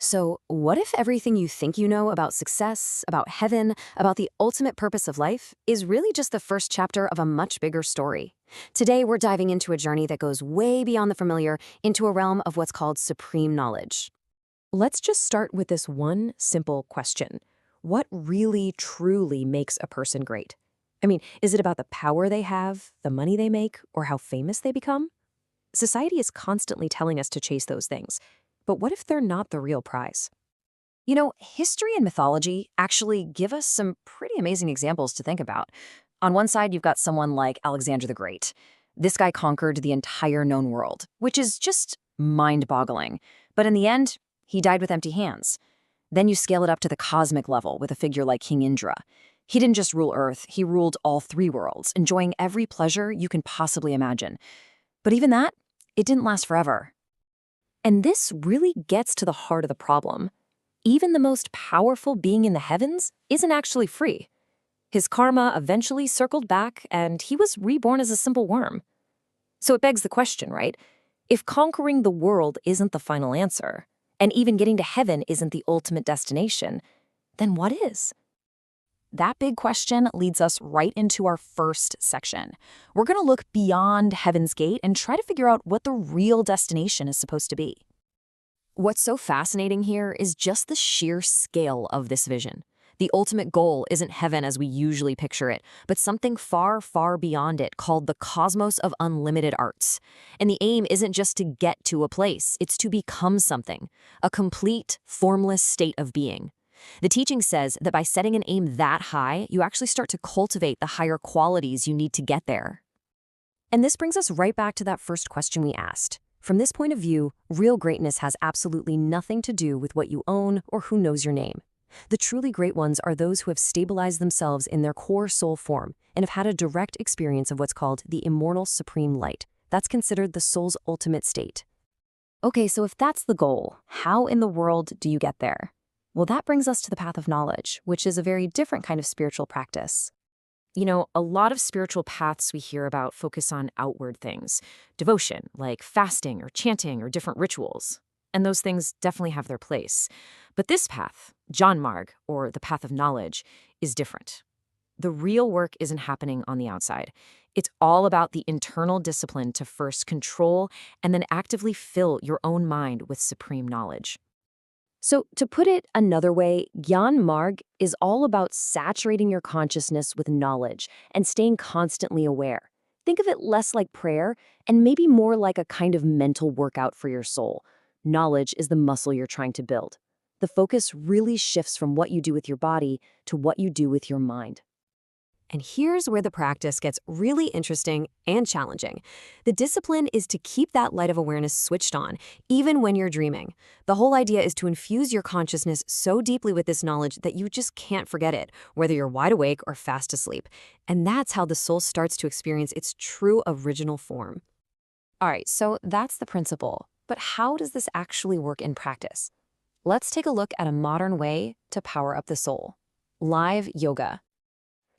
So, what if everything you think you know about success, about heaven, about the ultimate purpose of life is really just the first chapter of a much bigger story? Today, we're diving into a journey that goes way beyond the familiar into a realm of what's called supreme knowledge. Let's just start with this one simple question. What really, truly makes a person great? I mean, is it about the power they have, the money they make, or how famous they become? Society is constantly telling us to chase those things. But what if they're not the real prize? History and mythology actually give us some pretty amazing examples to think about. On one side, you've got someone like Alexander the Great. This guy conquered the entire known world, which is just mind-boggling. But in the end, he died with empty hands. Then you scale it up to the cosmic level with a figure like King Indra. He didn't just rule Earth, he ruled all three worlds, enjoying every pleasure you can possibly imagine. But even that, it didn't last forever. And this really gets to the heart of the problem. Even the most powerful being in the heavens isn't actually free. His karma eventually circled back, and he was reborn as a simple worm. So it begs the question, right? If conquering the world isn't the final answer, and even getting to heaven isn't the ultimate destination, then what is? That big question leads us right into our first section. We're going to look beyond Heaven's Gate and try to figure out what the real destination is supposed to be. What's so fascinating here is just the sheer scale of this vision. The ultimate goal isn't heaven as we usually picture it, but something far, far beyond it called the cosmos of unlimited arts. And the aim isn't just to get to a place, it's to become something, a complete, formless state of being. The teaching says that by setting an aim that high, you actually start to cultivate the higher qualities you need to get there. And this brings us right back to that first question we asked. From this point of view, real greatness has absolutely nothing to do with what you own or who knows your name. The truly great ones are those who have stabilized themselves in their core soul form and have had a direct experience of what's called the immortal supreme light. That's considered the soul's ultimate state. Okay, so if that's the goal, how in the world do you get there? Well, that brings us to the path of knowledge, which is a very different kind of spiritual practice. A lot of spiritual paths we hear about focus on outward things, devotion, like fasting or chanting or different rituals. And those things definitely have their place. But this path, John Marg, or the path of knowledge, is different. The real work isn't happening on the outside. It's all about the internal discipline to first control and then actively fill your own mind with supreme knowledge. So, to put it another way, Gyan Marg is all about saturating your consciousness with knowledge and staying constantly aware. Think of it less like prayer and maybe more like a kind of mental workout for your soul. Knowledge is the muscle you're trying to build. The focus really shifts from what you do with your body to what you do with your mind. And here's where the practice gets really interesting and challenging. The discipline is to keep that light of awareness switched on, even when you're dreaming. The whole idea is to infuse your consciousness so deeply with this knowledge that you just can't forget it, whether you're wide awake or fast asleep. And that's how the soul starts to experience its true original form. All right, so that's the principle. But how does this actually work in practice? Let's take a look at a modern way to power up the soul. Live yoga.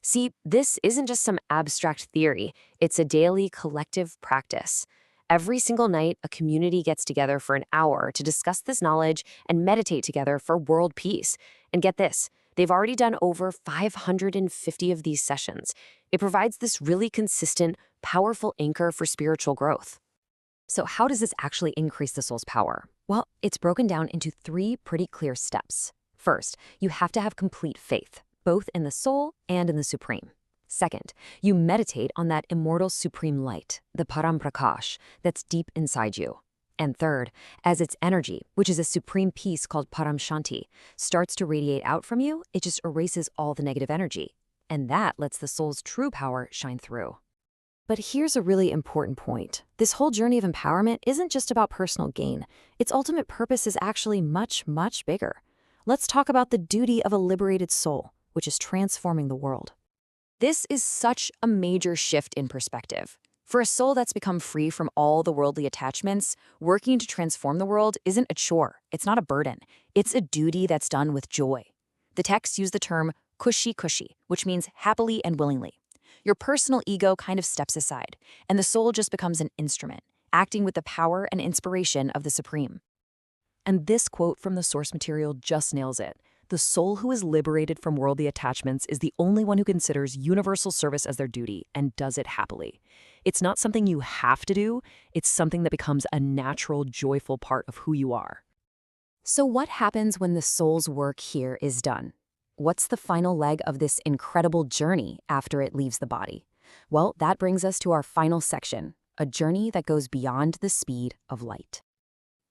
See, this isn't just some abstract theory, it's a daily collective practice. Every single night, a community gets together for an hour to discuss this knowledge and meditate together for world peace. And get this, they've already done over 550 of these sessions. It provides this really consistent, powerful anchor for spiritual growth. So how does this actually increase the soul's power? Well, it's broken down into 3 pretty clear steps. First, you have to have complete faith, both in the soul and in the supreme. Second, you meditate on that immortal supreme light, the Paramprakash, that's deep inside you. And third, as its energy, which is a supreme peace called Paramshanti, starts to radiate out from you, it just erases all the negative energy. And that lets the soul's true power shine through. But here's a really important point. This whole journey of empowerment isn't just about personal gain. Its ultimate purpose is actually much, much bigger. Let's talk about the duty of a liberated soul, which is transforming the world. This is such a major shift in perspective. For a soul that's become free from all the worldly attachments, working to transform the world isn't a chore. It's not a burden. It's a duty that's done with joy. The texts use the term kushi kushi, which means happily and willingly. Your personal ego kind of steps aside, and the soul just becomes an instrument, acting with the power and inspiration of the Supreme. And this quote from the source material just nails it. The soul who is liberated from worldly attachments is the only one who considers universal service as their duty and does it happily. It's not something you have to do, it's something that becomes a natural, joyful part of who you are. So what happens when the soul's work here is done? What's the final leg of this incredible journey after it leaves the body? Well, that brings us to our final section, a journey that goes beyond the speed of light.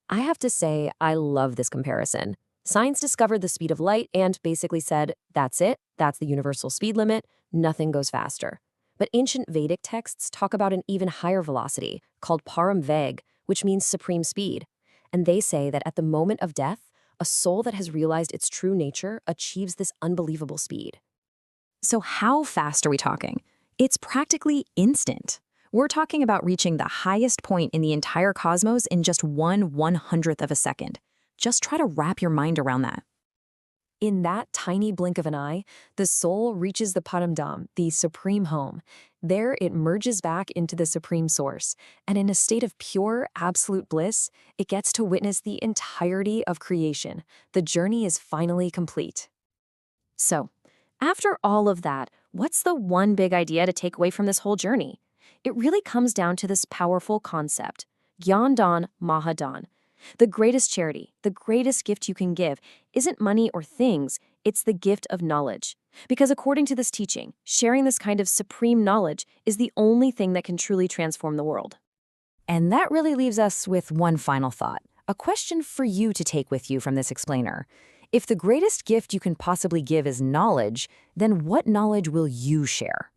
I have to say, I love this comparison. Science discovered the speed of light and basically said, that's it, that's the universal speed limit, nothing goes faster. But ancient Vedic texts talk about an even higher velocity, called param, which means supreme speed. And they say that at the moment of death, a soul that has realized its true nature achieves this unbelievable speed. So how fast are we talking? It's practically instant. We're talking about reaching the highest point in the entire cosmos in just 1/100th of a second. Just try to wrap your mind around that. In that tiny blink of an eye, the soul reaches the Paramdham, the supreme home. There it merges back into the supreme source, and in a state of pure, absolute bliss, it gets to witness the entirety of creation. The journey is finally complete. So, after all of that, what's the one big idea to take away from this whole journey? It really comes down to this powerful concept, Gyan Dan Mahadan. The greatest charity, the greatest gift you can give, isn't money or things, it's the gift of knowledge. Because according to this teaching, sharing this kind of supreme knowledge is the only thing that can truly transform the world. And that really leaves us with one final thought, a question for you to take with you from this explainer. If the greatest gift you can possibly give is knowledge, then what knowledge will you share?